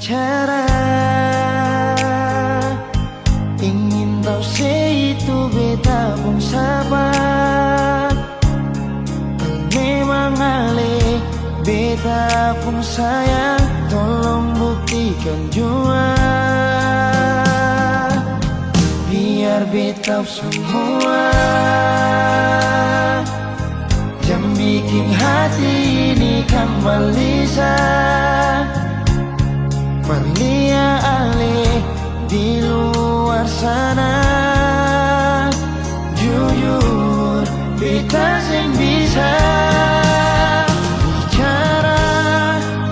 bicara, ingin tahu itu beta pun sabar. Memang ale beta pun sayang, tolong buktikan jua. Biar beta semua yang bikin hati ini kembali Perlia ale di luar sana. Jujur beta sing bisa bicara,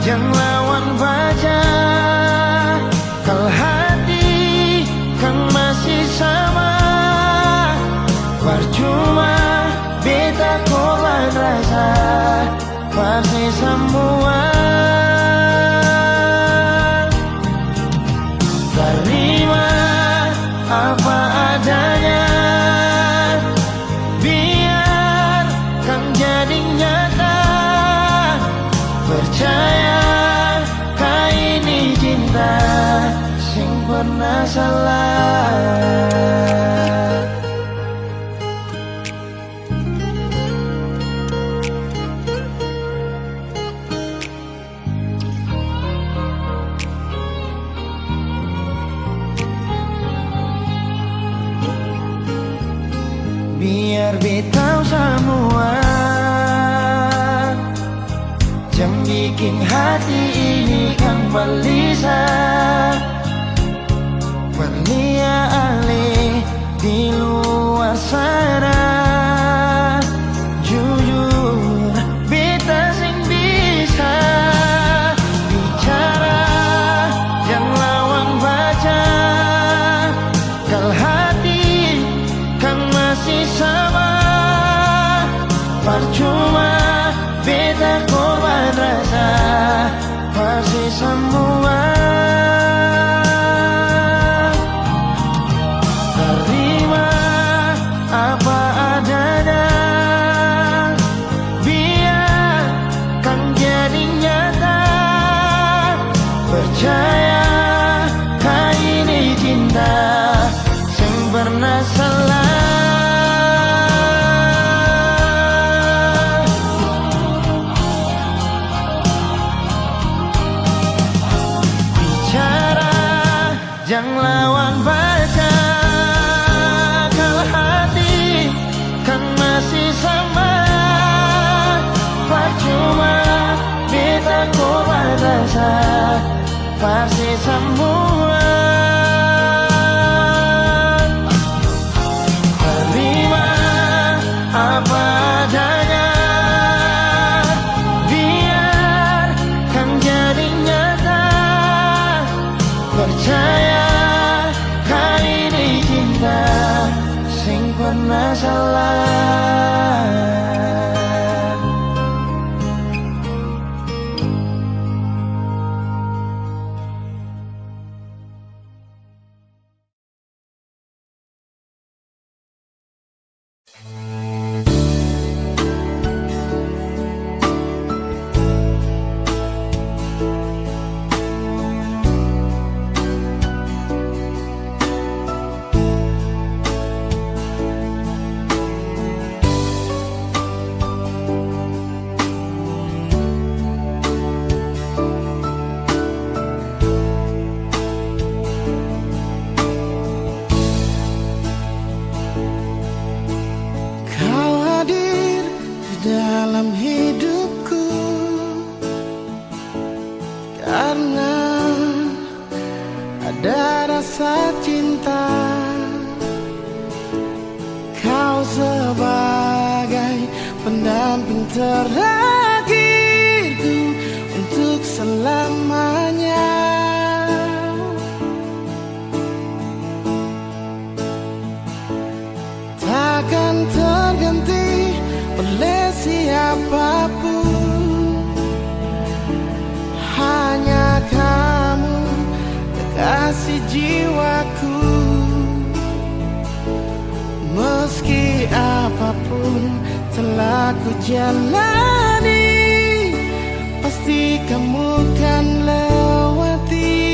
jangan lawan baca. Kalau hati kan masih sama, percuma beta korban rasa pasti semua. Terima apa adanya, biar kan jadi nyata. Percaya kau ini cinta sing pernah salah. Biar beta semua yang bikin hati ini kembali Perlia ale di luar sana. Jujur beta sing bisa bicara, jangan lawan baca. Kalau hati kan masih sama, percuma beta korban rasa pasti semua. Terima apa adanya, biar kan jadi nyata. Percaya kau ini cinta sing pernah salah. Jangan lawan baca, kalau hati kan masih sama. Percuma beta korban rasa pasti semua. Terima apa adanya, biar kan jadi nyata. Percaya kau ini cinta sing pernah salah. Dalam hidupku, karena ada rasa cinta. Kau sebagai pendamping terakhirku untuk selamanya. Takkan terganti oleh siapapun, hanya kamu kekasih jiwaku. Meski apapun telah ku jalani, pasti kamu kan lewati.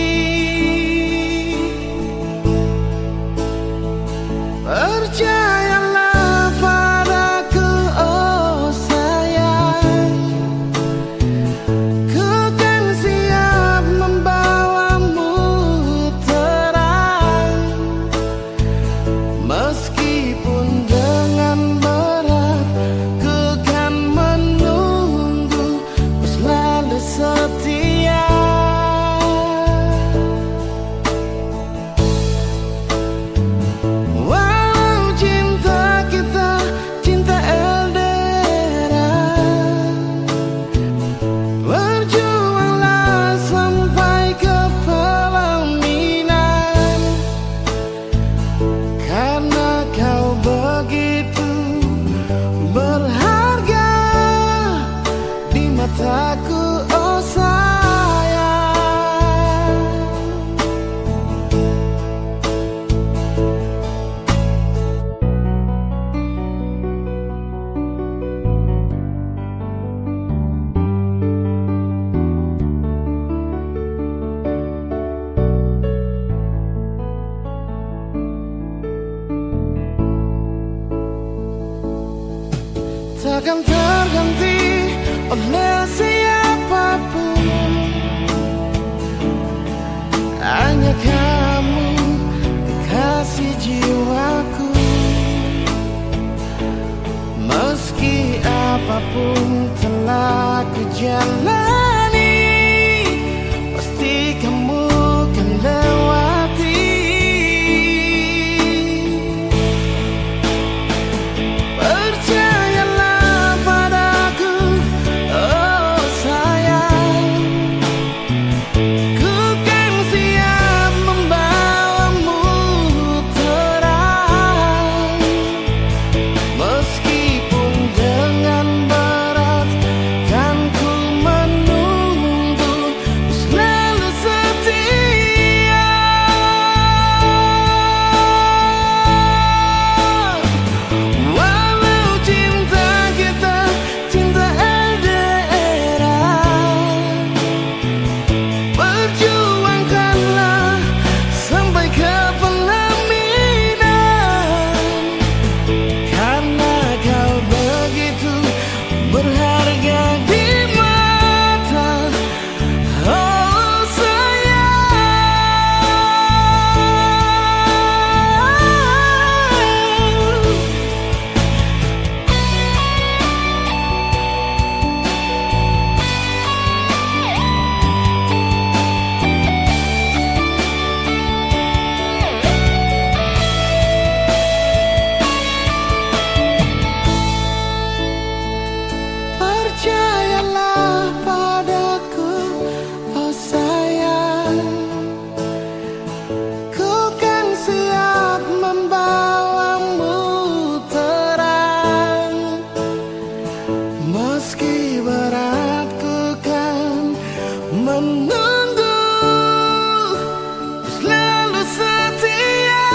berharga di mataku, oh sayang. Takkan terganti oleh siapapun, hanya kamu kekasih jiwaku. Meski apapun telah ku jalani, pasti kamu kan lewati. Percayalah padaku, oh sayang, ku kan siap membawamu terang. Meski berat ku kan menunggu, selalu setia.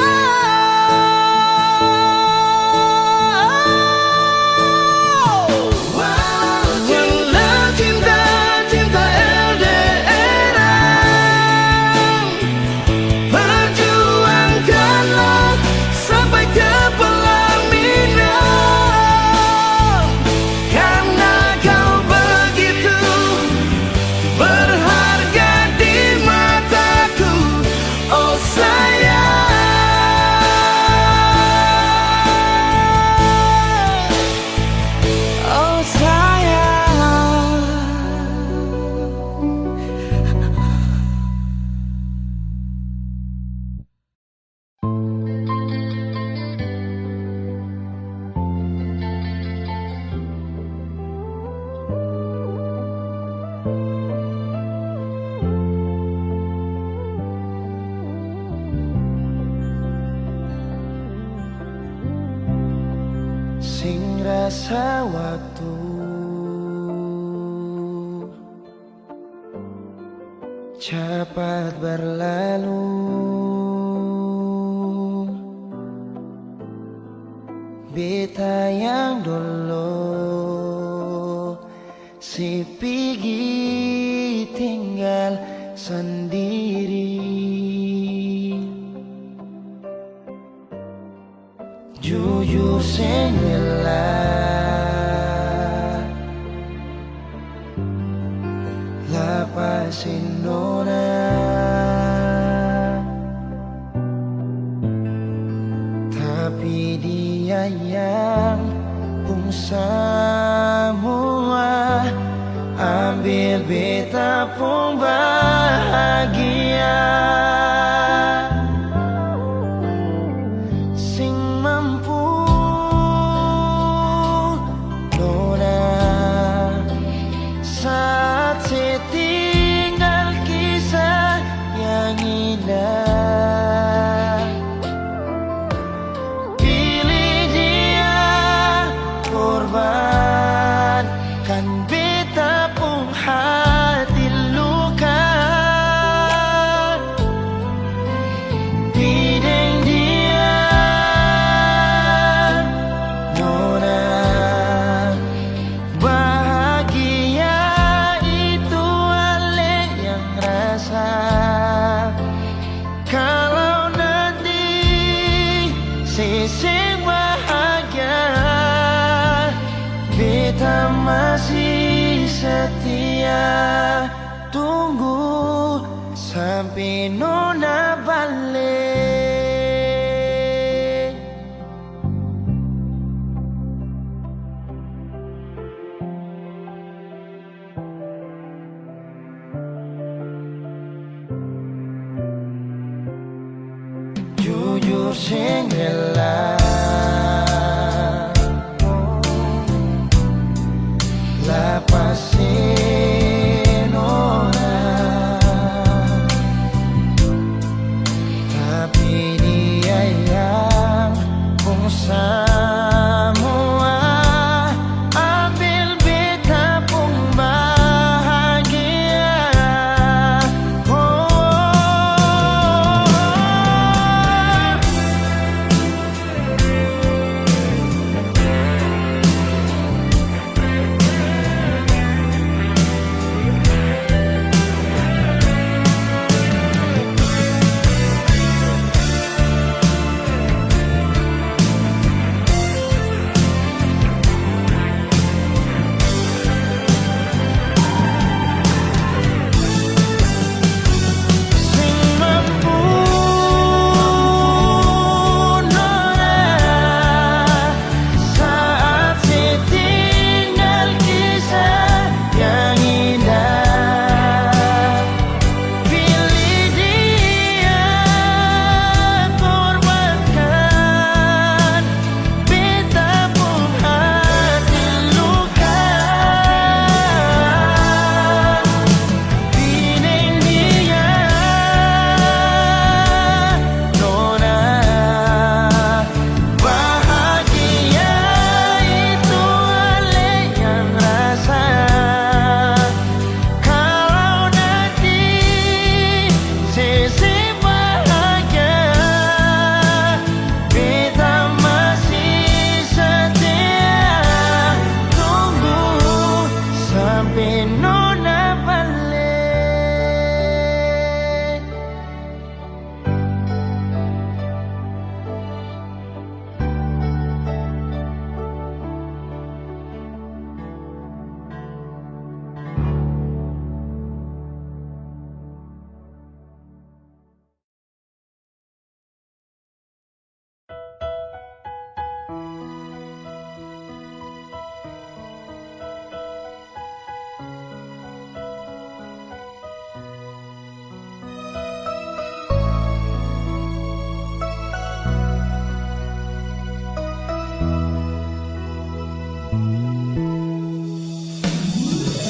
Sing rasa waktu cepat berlalu, beta yang dulu si pergi tinggal sendiri. Jujur senggelah lapasin nona, tapi dia yang pun semua ambil beta pun bahagia. Pilih dia, korban, kan beta pun hati luka. Bideng dia Nona, bahagia itu Ale yang rasa. Kalau nanti sisi bahagia, beta masih setia. Tunggu sampai Nona balik. Jujur sing rela lepasin Nona, tapi dia yang pun semua ambil beta pun bahagia. Nona balik.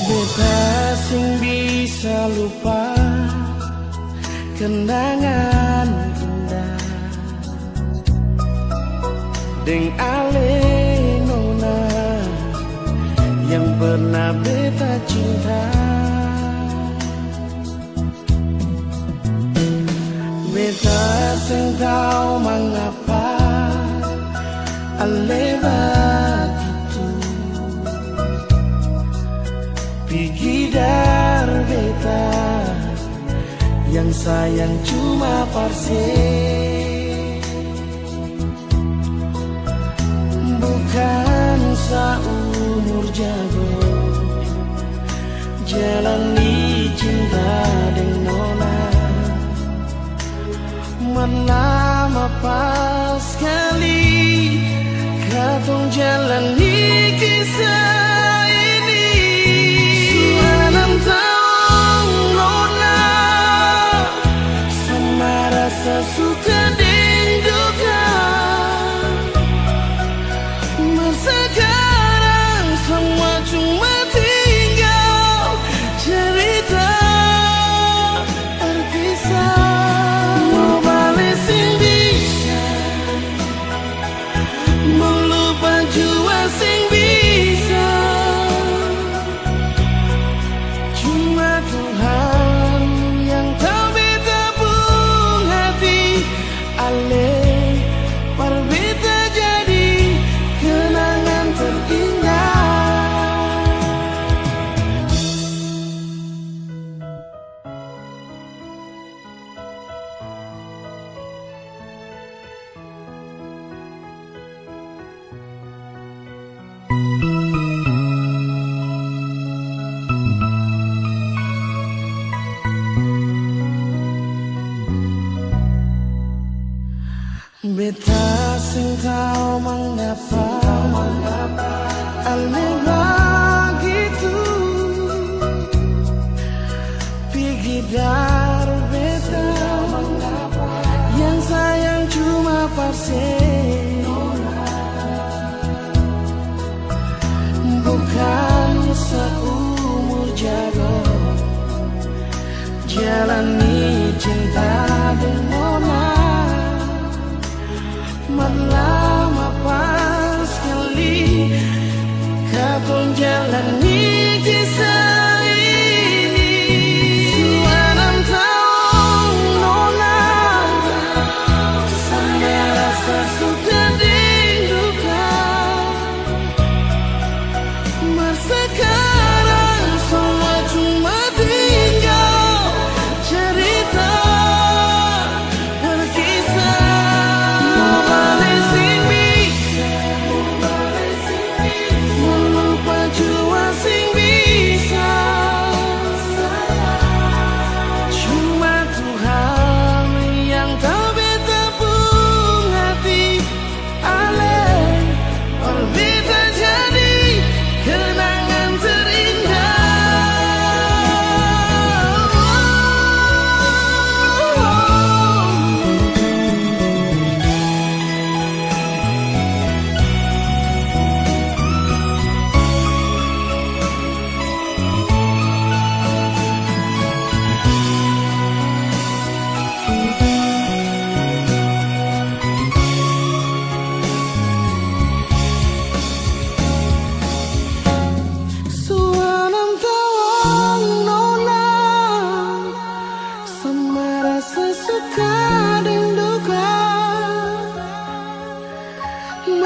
Beta sing bisa lupa kenangan indah deng Ale Nona yang pernah beta cinta. Beta sing tahu mengapa Ale begitu pergi dari beta yang sayang cuma parse. Bukan seumur jago jalani cinta dengan Nona, menama pas sekali katong jalani kisah ini. Suanam tahu Nona sama rasa suka dan duka. Sekarang semua cuma tinggal cerita terpisah. Mau balik sing bisa melupa jua sing pasir, bukan seumur jagung jalani cinta dengan Nona. Lama pas sekali kau jalani kisah ini. Sudah 6 tahun Nona, sampai rasa suka rindukan. Mas sekarang semua cuma tinggal cerita berkisah.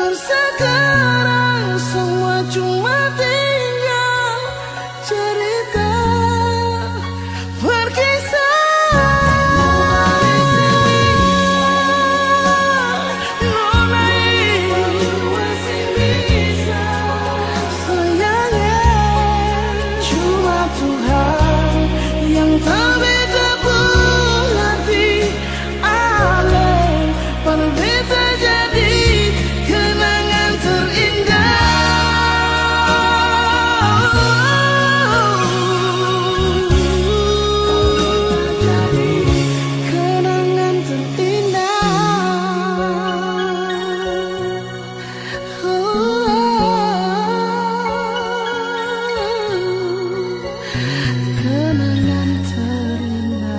Sekarang semua cuma tinggal cerita berkisah. Nona masih bisa sayangnya, cuma Tuhan yang tak bisa mengerti. Ale berbeda jadi kenangan terindah. Jadi kenangan terindah. Kenangan terindah.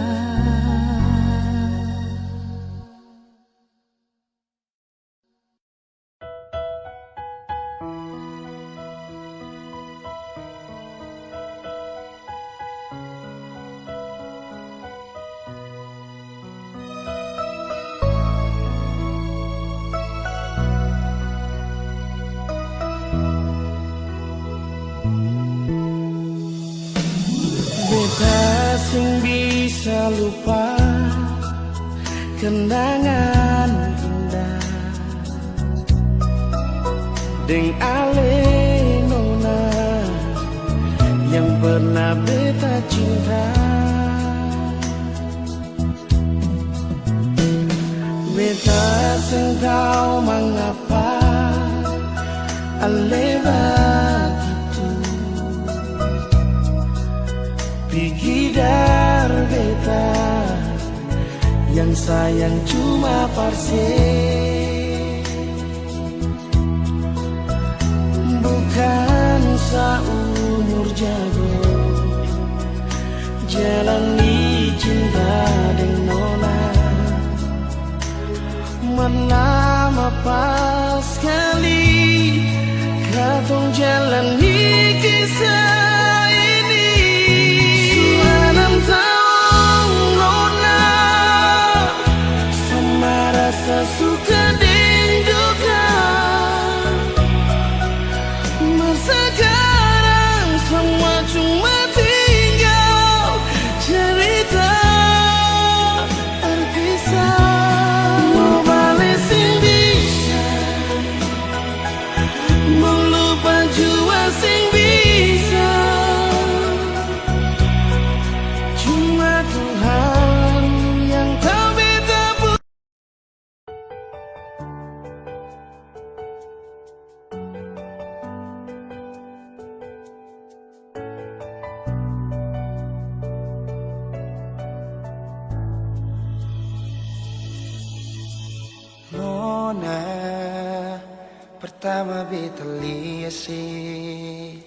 Beta sing bisa lupa kenangan indah deng ale Nona yang pernah beta cinta. Beta sing tahu mengapa ale begitu pikidar beta yang sayang cuma parse, bukan seumur jagung jalani cinta dengan Nona. Lama pas sekali kau jalani kisah ini. Sudah 6 tahun Nona, sama rasa suka dan duka. Sekarang semua cuma tinggal cerita berkisah. Mau balik sing bisa, mau lupa jua sing bisa. Cuma Tuhan yang tahu beta pun. pertama beta lihat sih,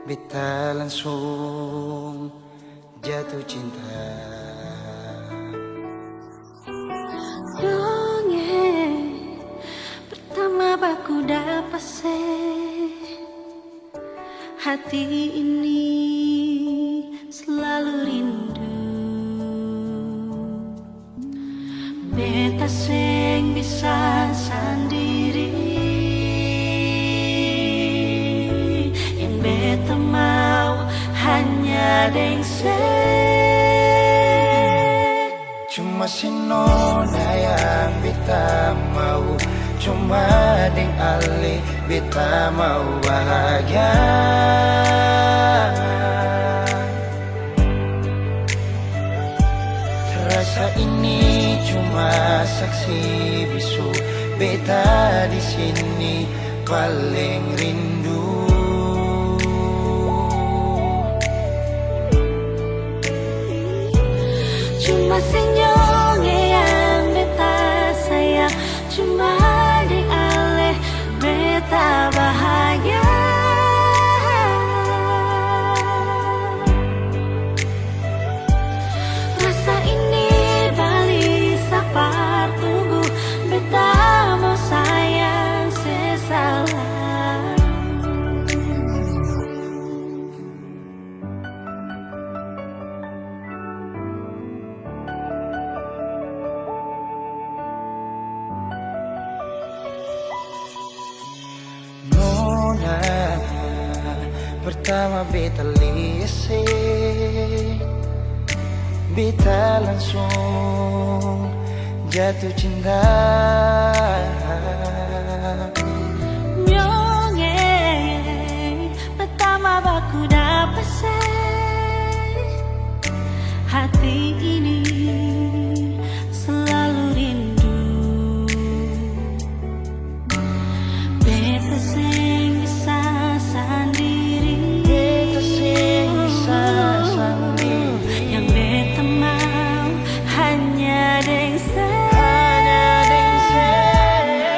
beta langsung jatuh cinta. Dongeng pertama baku dapat hati ini selalu rindu. Beta sing bisa sendiri, yang beta mau hanya dengse. Cuma si nona yang beta mau, cuma deng ale beta mau bahagia. Rasa ini cuma saksi bisu, beta di sini paling rindu. Cuma senyum yang beta sayang, cuma di ale beta bahagia. Rasa ini balik sapar tunggu, beta mau sayang sesalah. Nona pertama beta lihat sih, beta langsung jatuh cinta. Nyongeng pertama baku dapat hati ini selalu rindu. Beta sing bisa sendiri, Beta sing bisa sendiri, yang beta mau hanya dengse. hanya dengse.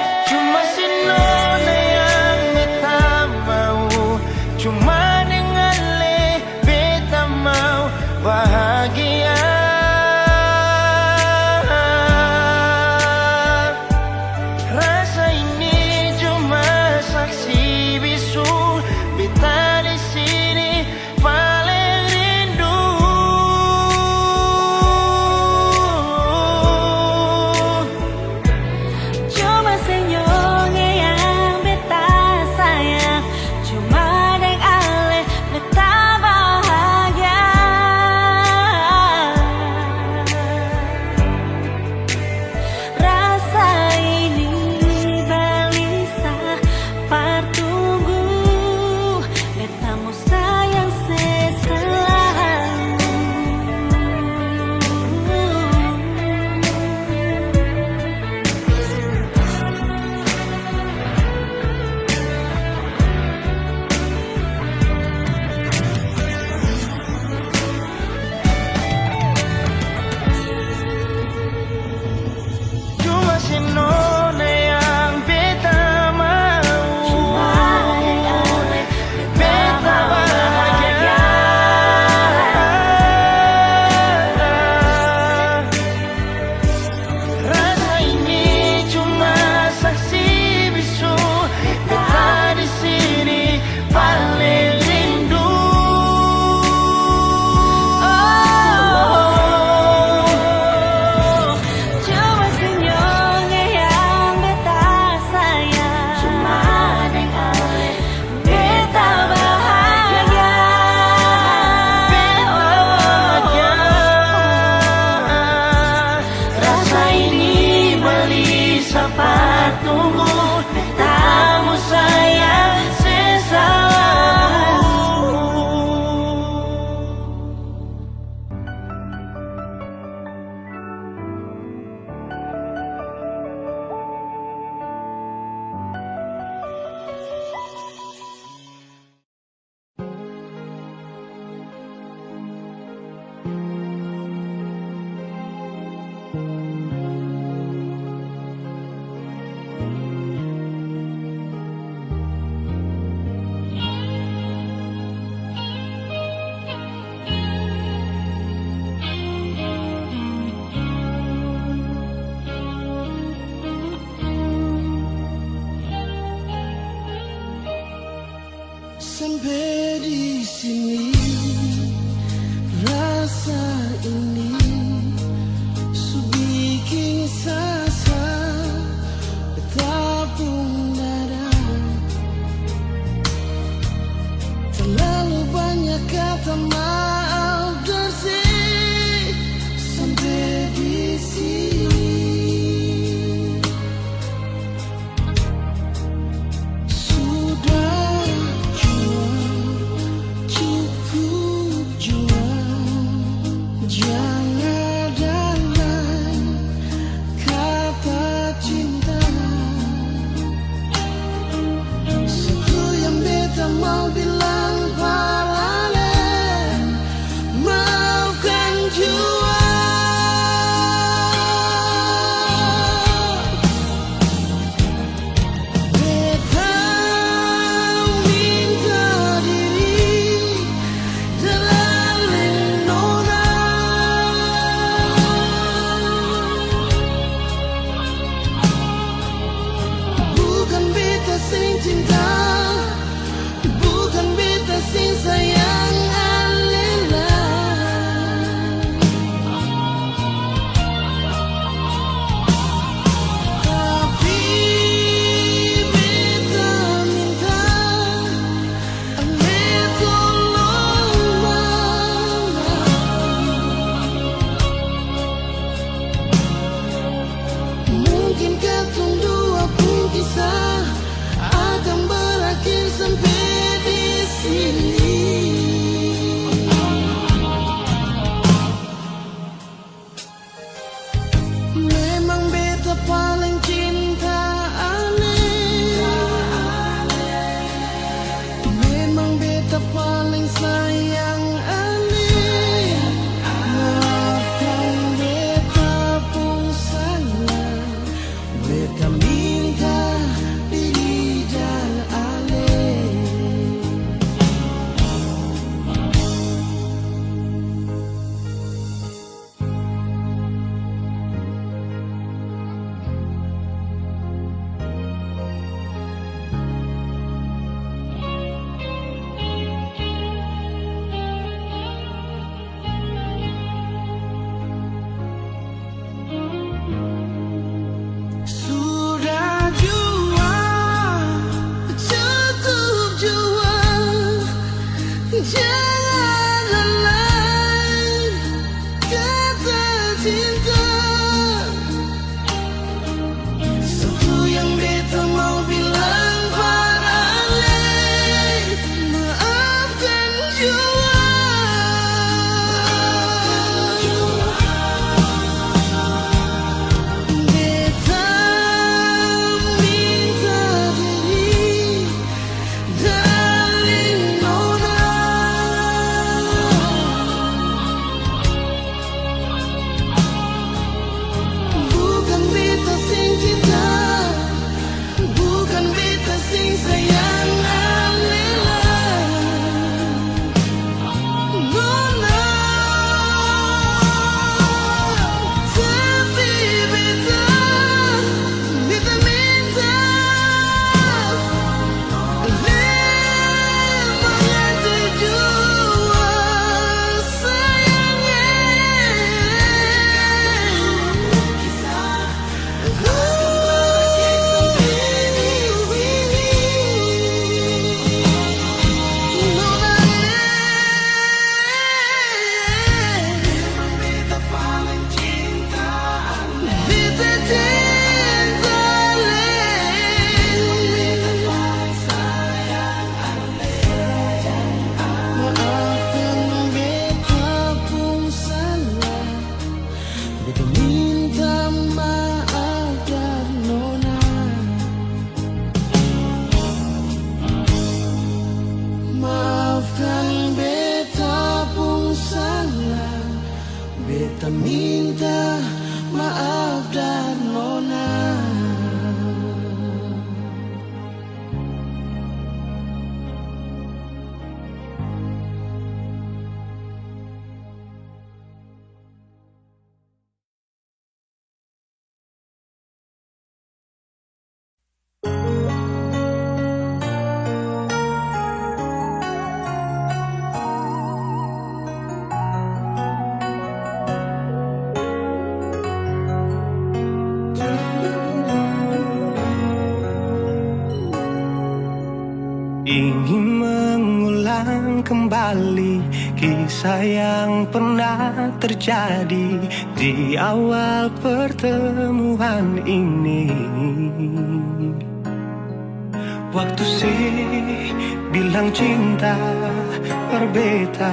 Sampai di sini rasa ini bikin sasa betapun dada. Terlalu banyak kata maaf bersih sampai di sini. Sudah jual, cukup jual, jangan ada lain kata cinta. Satu yang beta mau bilang paralel, maafkan jua. Beta minta diri dalam nona, bukan beta sing cinta, bukan beta sing sayang alela. Tapi beta minta ale tolong mana. Mungkin katong dua pun kisah akan berakhir sampai di sini. Memang beta paling cinta ale, memang beta paling sayang ale. Maafkan beta pun salah, beta minta diri dan ale. Sudah jual, cukup jual, jangan ada lain kata cinta. Satu yang beta mau bilang paralel, maafkan jua. Beta minta diri dalam nona, bukan beta sing cinta, bukan beta sing sayang alela. Nona, tapi beta minta mengerti jua sayangnya. Maafkan beta pun salah, beta minta maaf dan nona. Maafkan beta pun salah, beta minta maaf dan nona. kembali kisah yang pernah terjadi di awal pertemuan ini. Waktu sih bilang cinta berbeda,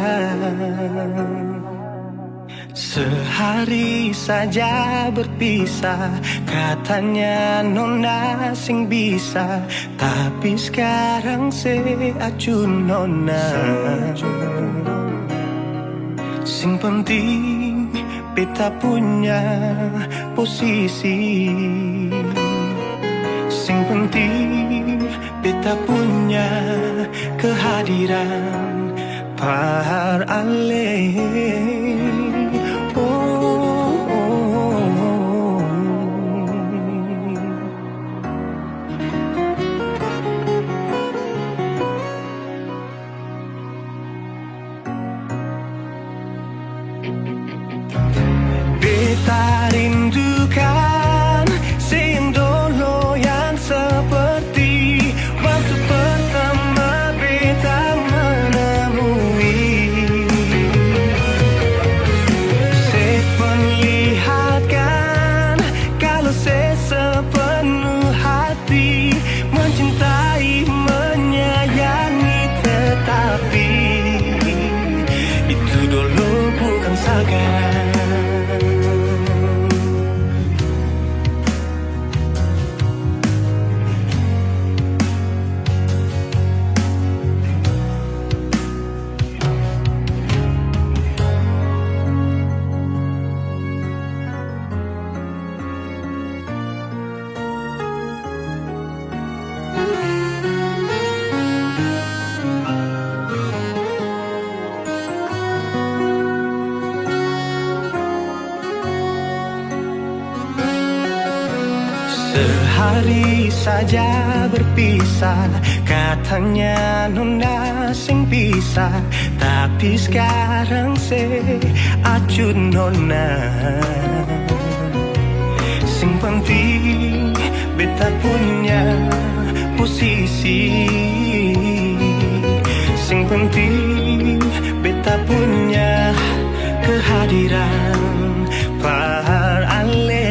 sehari saja berpisah, katanya nona sing bisa, tapi sekarang se acun nona. Sing penting beta punya posisi, sing penting beta punya kehadiran par ale. Beta rindukan sing dulu yang seperti waktu pertama beta menemui. Saya perlihatkan kalau saya sepenuh hati mencintai, menyayangi, tetapi itu dulu bukan sekarang. Sehari saja berpisah, katanya nona sing bisa, tapi sekarang se acun nona. Sing penting beta punya posisi, sing penting beta punya kehadiran par ale.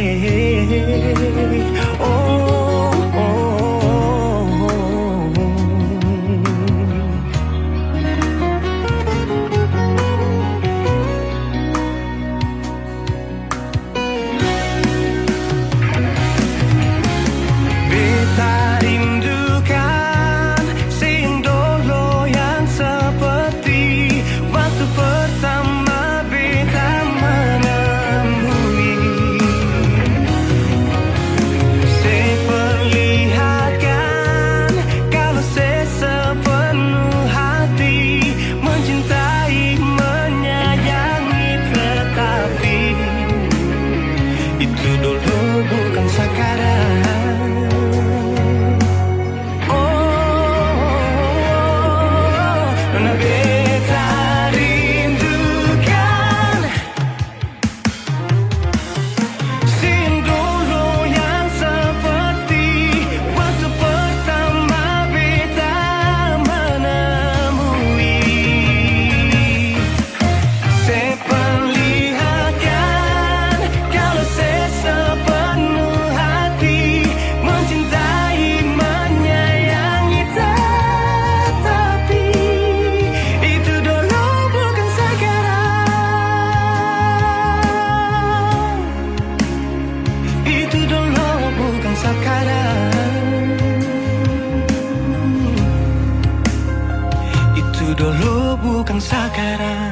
Dulu bukan sekarang.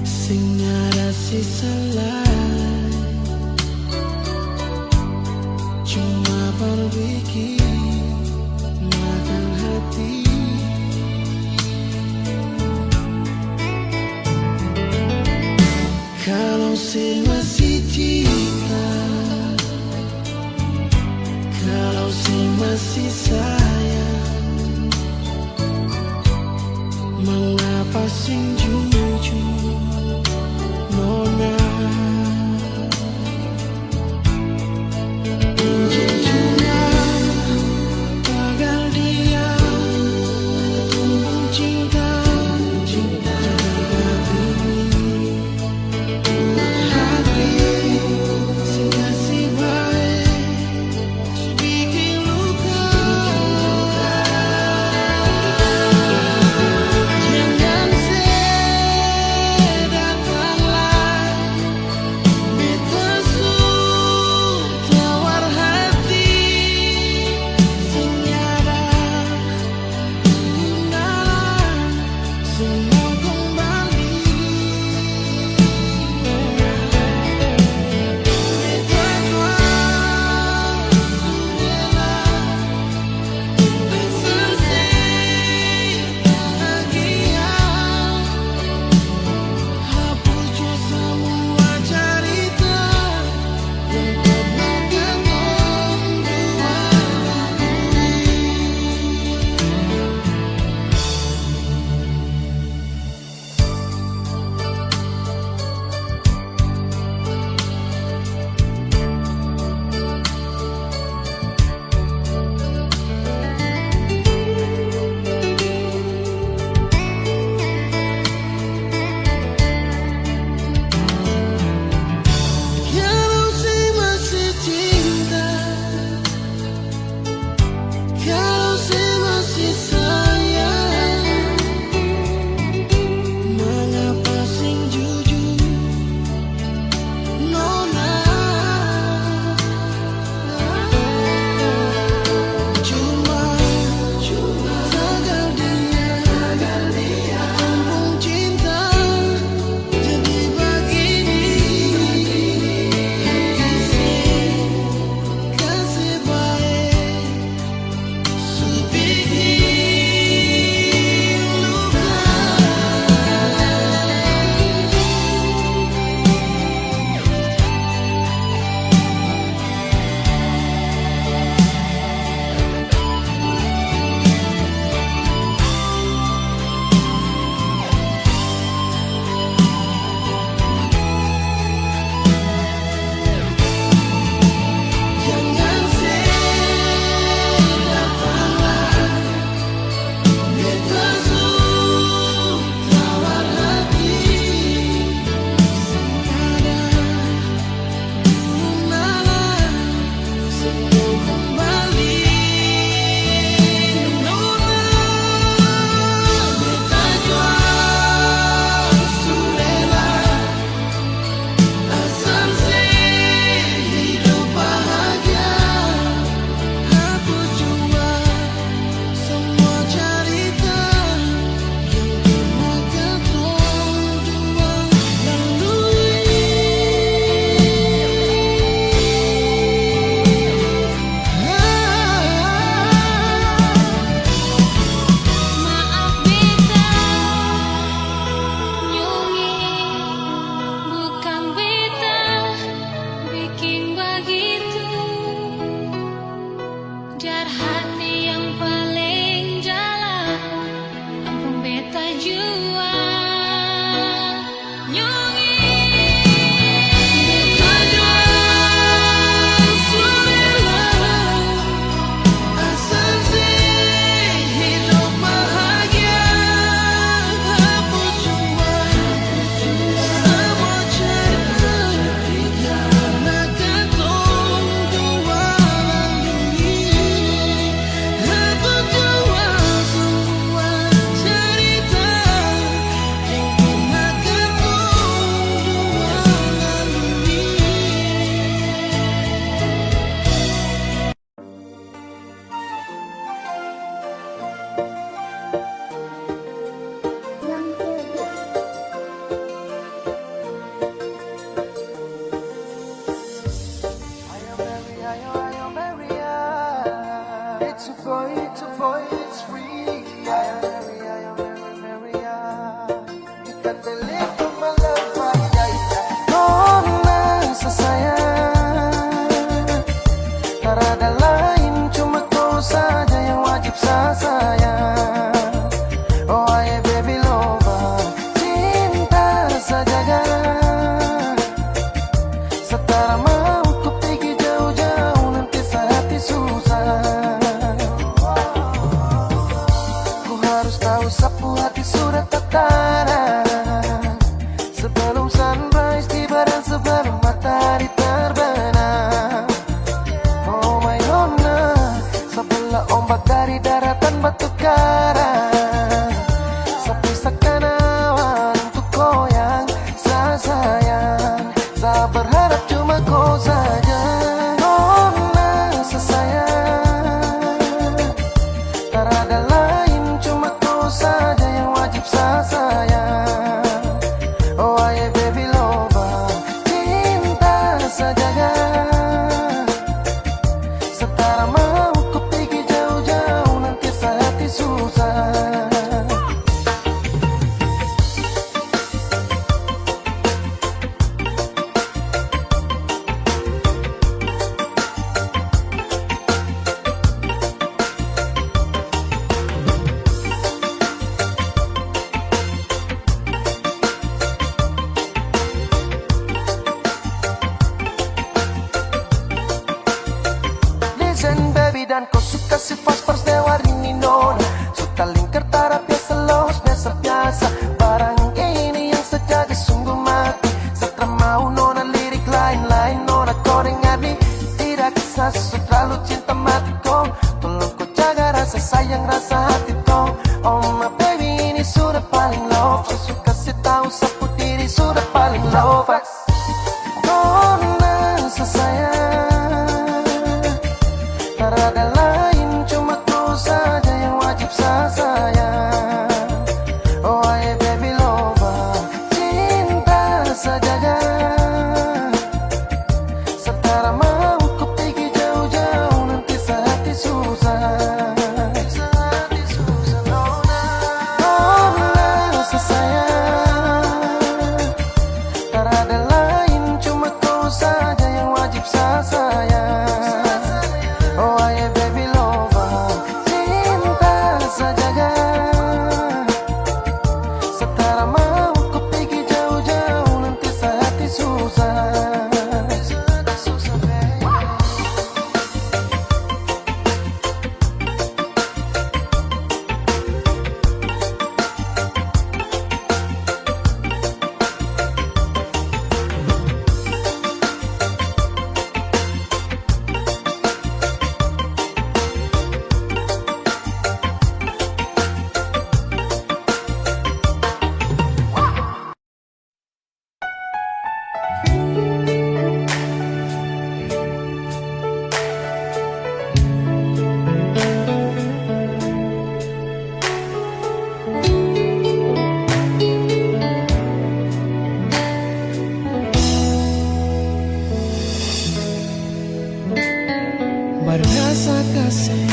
Sing ada si salah sih masih cinta, kalau sih masih sayang, mengapa sing jujur nona? Jujurnya gagal dia tumbuh cinta, cinta hati sing kasih baik bikin luka. Jangan sedih lain-lain. Nona kau dengar nih, tidak kisah terlalu cinta mati kau. Tolong kau jaga rasa sayang, rasa hati kau. Oh my baby, ini sudah paling love. Sesuka kasih tahu seputih ini sudah paling love. Nona sayang, tak ada lain, cuma kau saja yang wajib saya sayang. Oh hey baby lover, cinta sajaga. Sekarang mau ku pergi jauh-jauh, nanti sehati susah. Nona sayang, tak ada lain, cuma kau saja yang wajib saya sayang. Oh hey baby lover, cinta sajaga. Sekarang mau ku pergi jauh-jauh, nanti sehati susah. Berasa kasih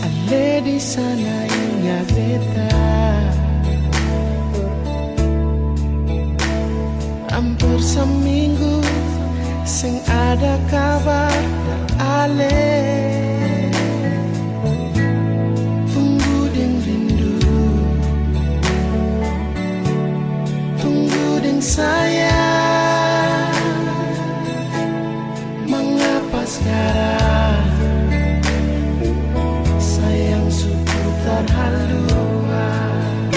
ale di sana ingat beta. Hampir seminggu sing ada kabar ale. Tunggu deng rindu, tunggu deng sayang. Mengapa sekarang sayang seputar haluan?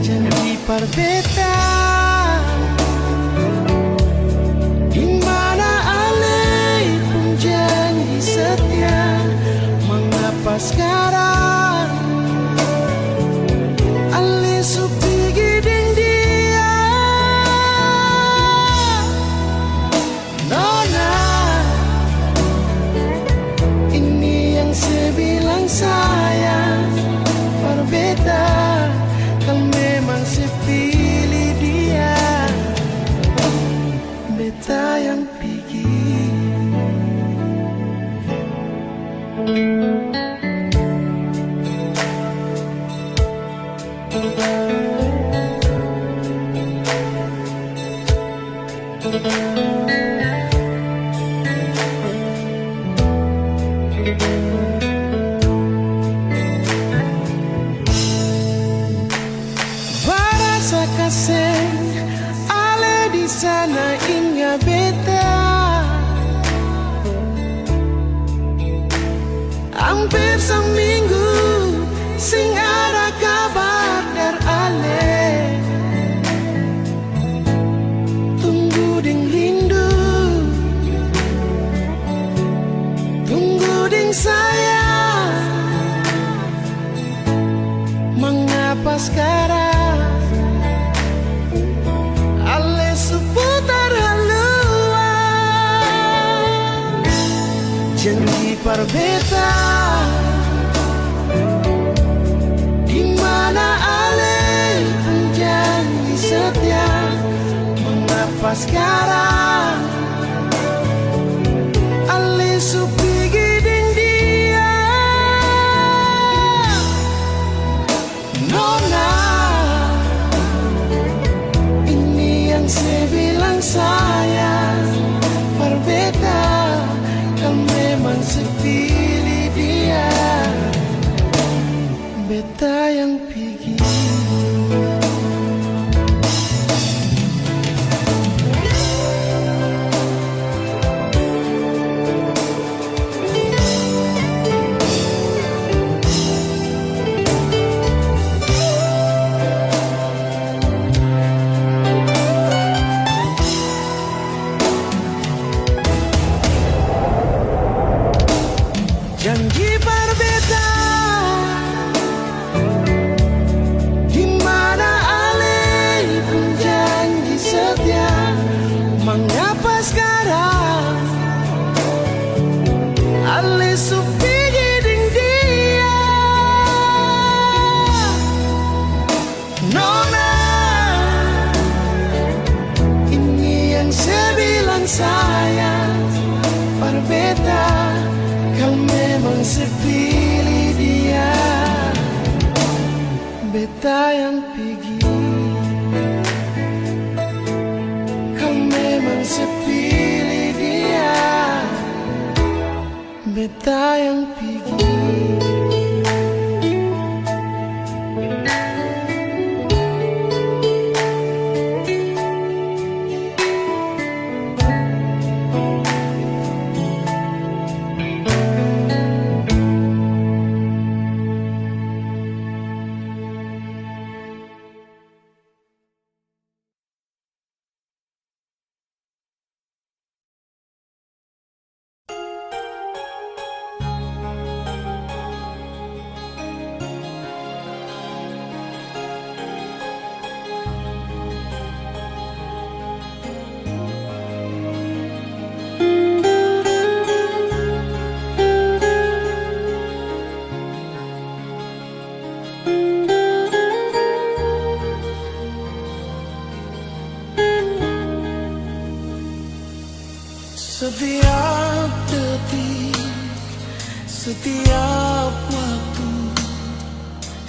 Janji perbedaan, dimana alai pun janji setia. Mengapa sekarang alai supigi deng dia? Nona, ini yang saya bilang sayang. Berbeda, kan memang saya pilih dia. Beta yang pergi. Berasa kasih ale di sana ingat beta. Hampir seminggu sing ada kabar dari ale. Tunggu deng rindu, tunggu deng sayang. Mengapa sekarang ale seputar haluan? Janji perbedaan, dimana ale pun janji setia. Mengapa sekarang ale supigi deng dia? Nona, ini yang saya bilang sayang. Berbeda, kan memang saya pilih dia. Beta yang pergi. sayang pada beta, kau memang sepilih dia. Beta yang pergi, kau memang sepilih dia. Beta yang pergi. Setiap detik, setiap waktu,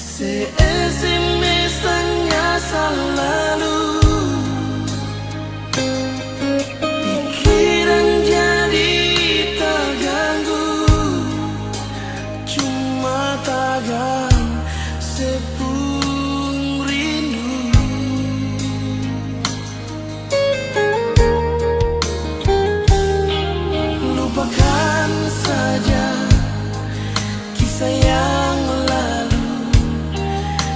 se-SMS tanya selalu. Pikiran jadi terganggu, cuma tagan sepung rindu. Lupakan saja kisah yang lalu,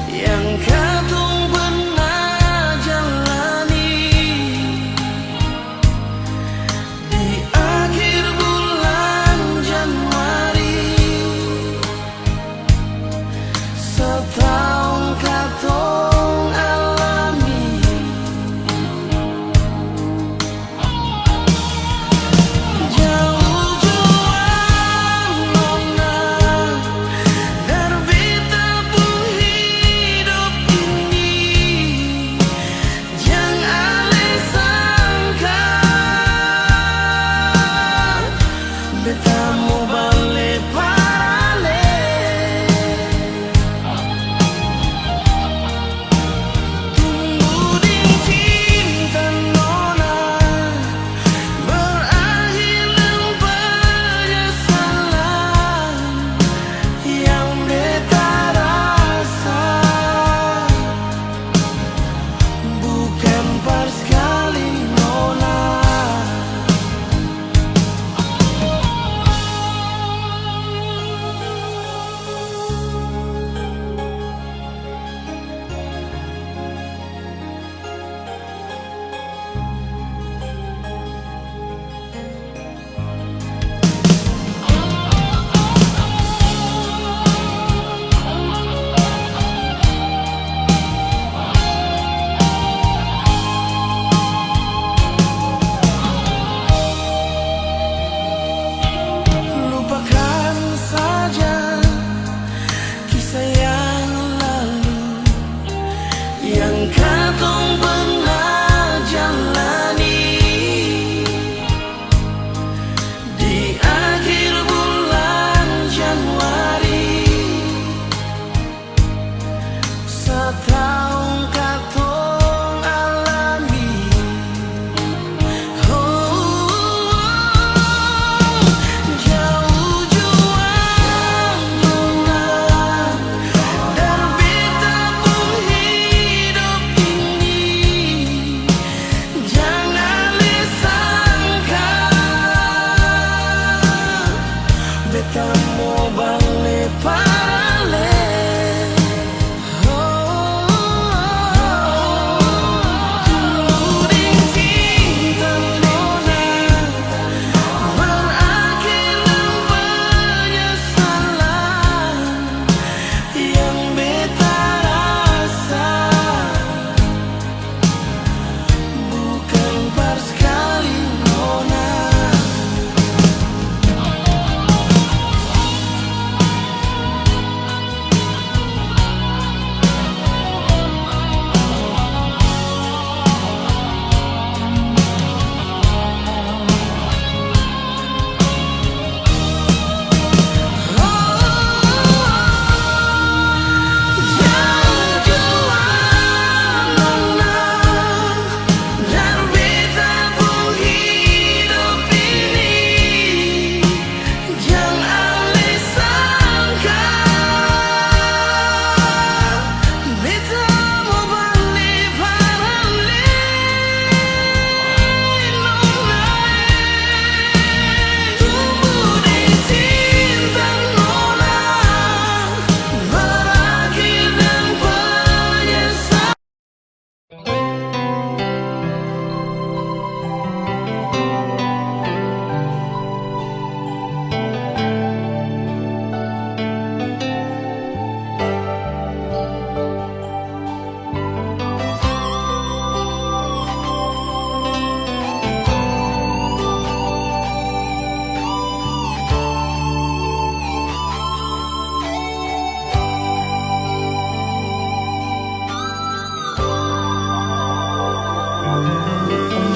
yang kadung pernah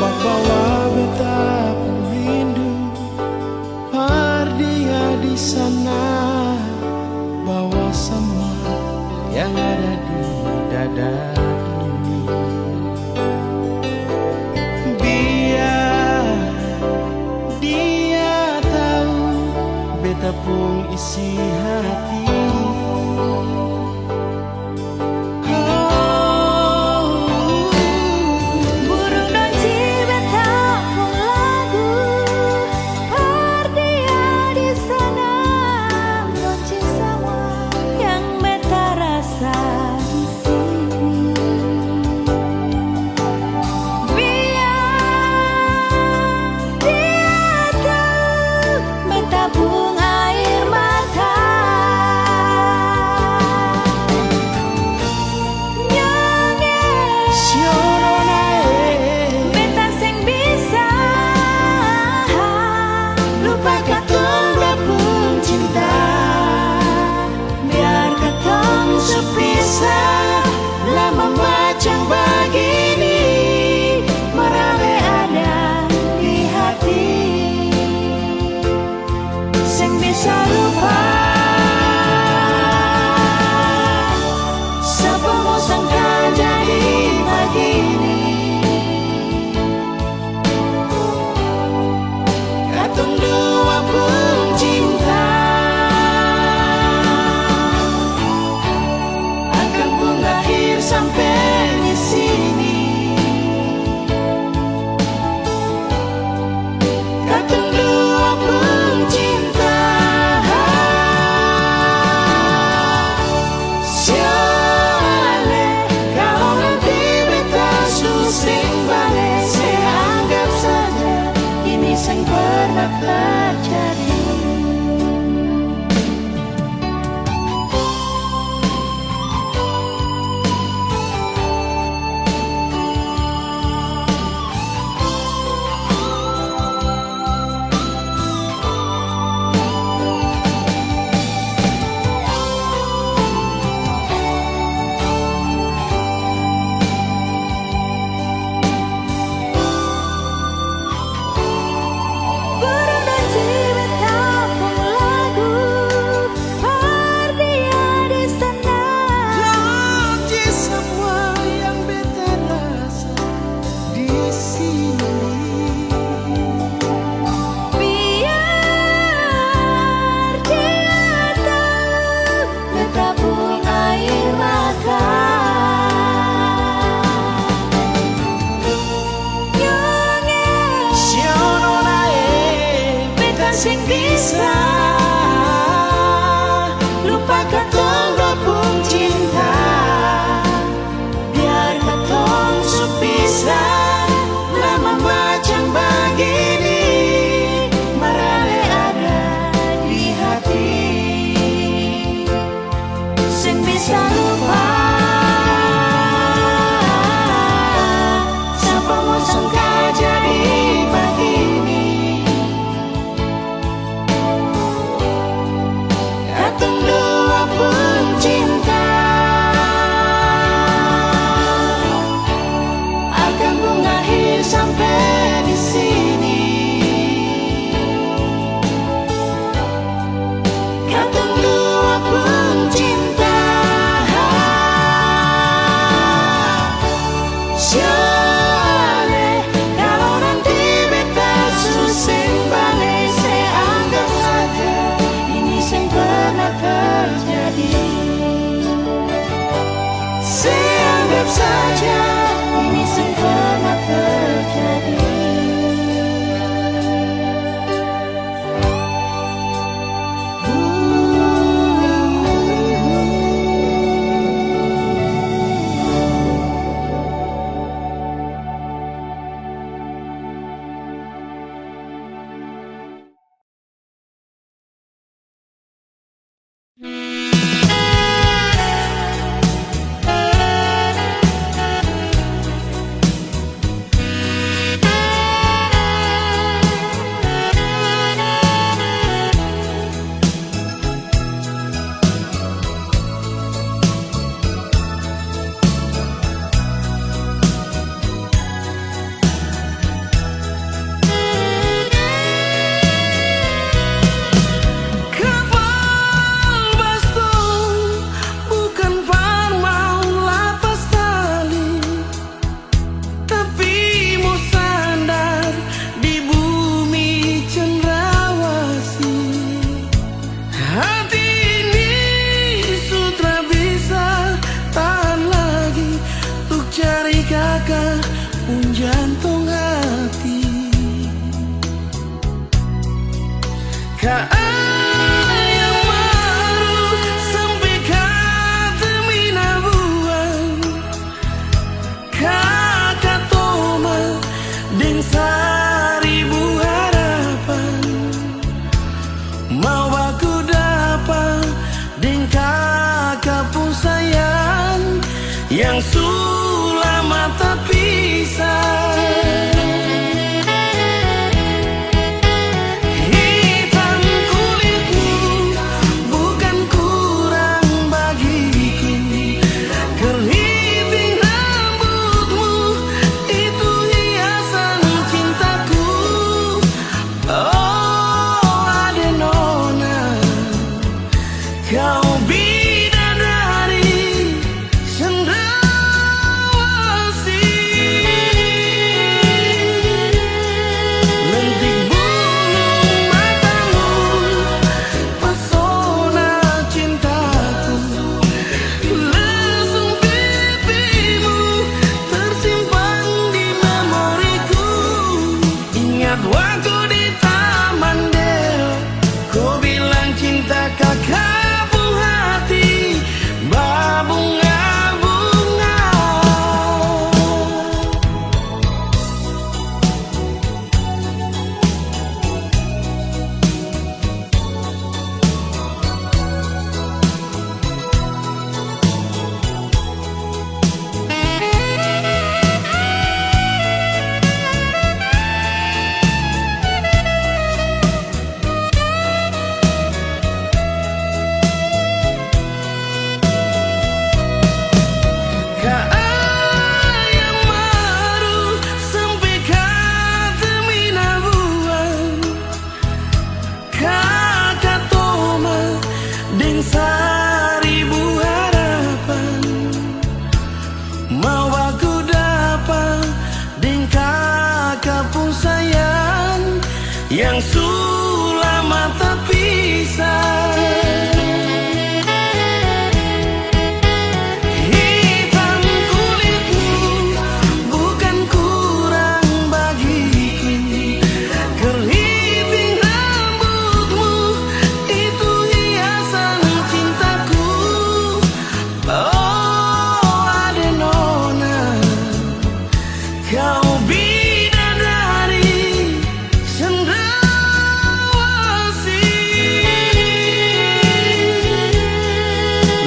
bawa beta rindu, dia di sana, bawa semua yang ada di dada ini. Biar dia tahu beta pun isi hati. Sing bisa lupakan tong pun cinta, biar katong supisah lama macam begini, marale ada di hati. Sing bisa lupa, siapa mau sangka jadi begini. Saja ini pernah terjadi. yang sulama tak pisah. Hitam kulitmu bukan kurang bagiku, keriting rambutmu itu hiasan cintaku. Oh Adenona, kau bidadari cendrawasih. Lentik bulu matamu, pesona cintaku. Lesung pipimu tersimpan di memoriku. Ingat waktu di Taman Deo, kau bilang cinta kakak hati berbunga-bunga. Kaayam maru sampai kata minabuan, kakak toma deng seribu harapan. Mau aku dapat deng kakak pun sayang, yang sulama tak pisah. Hitam kulitmu bukan kurang bagiku, keriting rambutmu itu hiasan cintaku. Oh Adenona, kau bidadari cendrawasih.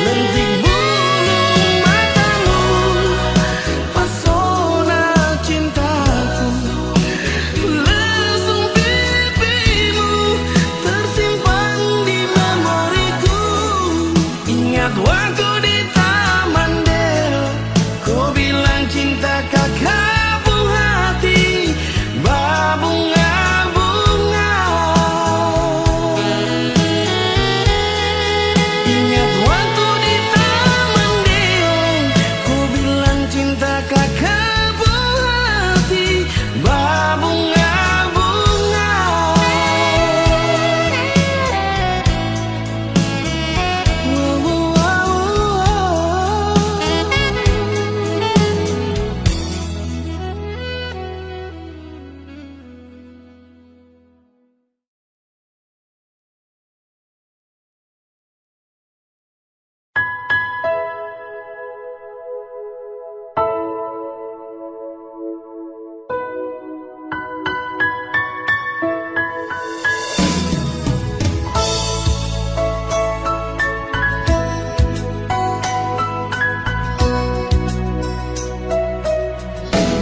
Lentik bulu matamu, pesona cintaku. Lesung pipimu tersimpan di memoriku. Ingat waktu di Taman Deo, kau bilang cinta kakak hati berbunga-bunga. Ingat waktu di Taman Deo, kau bilang cinta kakak hati berbunga-bunga.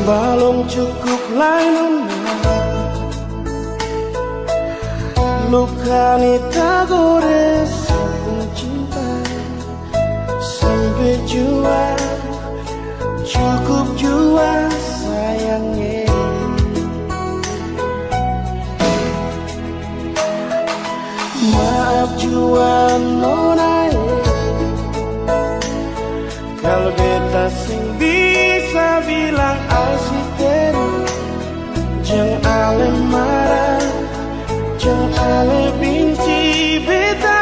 Belum cukup lain luka ni tak gores cinta sampai jua cukup jua sayangnya. Maaf jua nona, kalau beta sing bisa bilang asisten, jangan ale marah, jangan ale benci beta.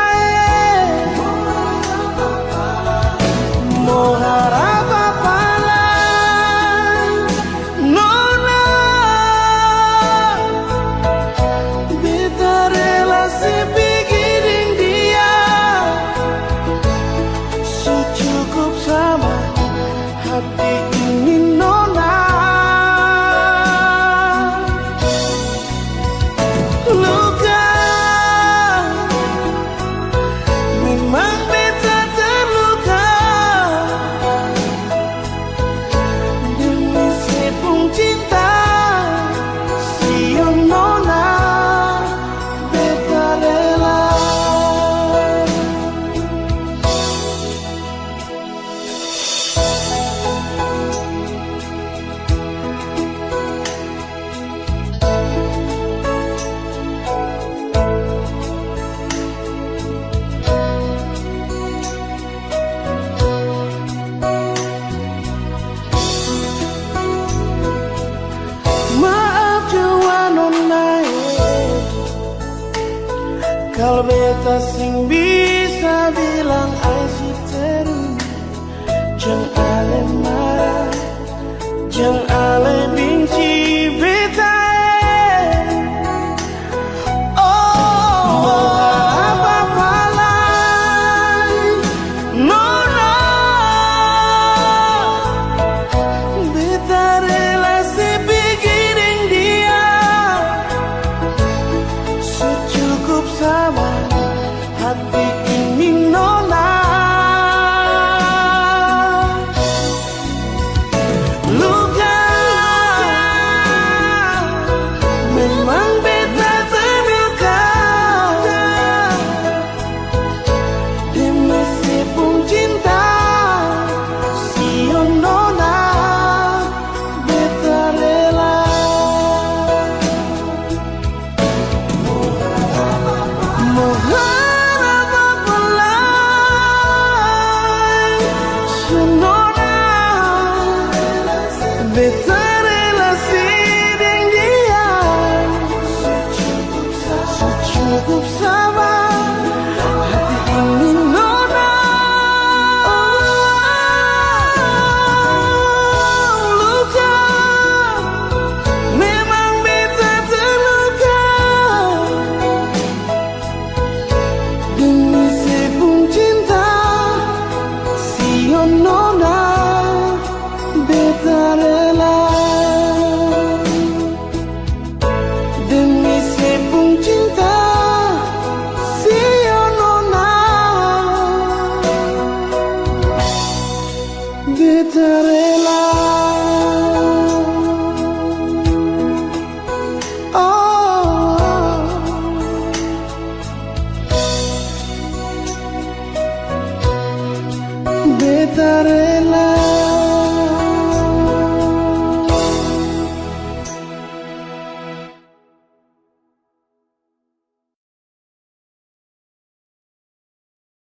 Mau harap apa lah, nona, beta relasi bikin dia secukup sama hati ini nona. Luka Kalau beta sing bisa bilang I see terus, jangan ale marah, jangan ale benci beta. Hati ini nona, luka memang beta terluka, demi sepung cinta si nona beta rela. Beta relasi dengan dia, secukup sabar, hati ini nona. Luka, memang beta terluka, demi sepung cinta si nona beta rela. Demi sepung cinta si nona beta rela. Oh, beta rela.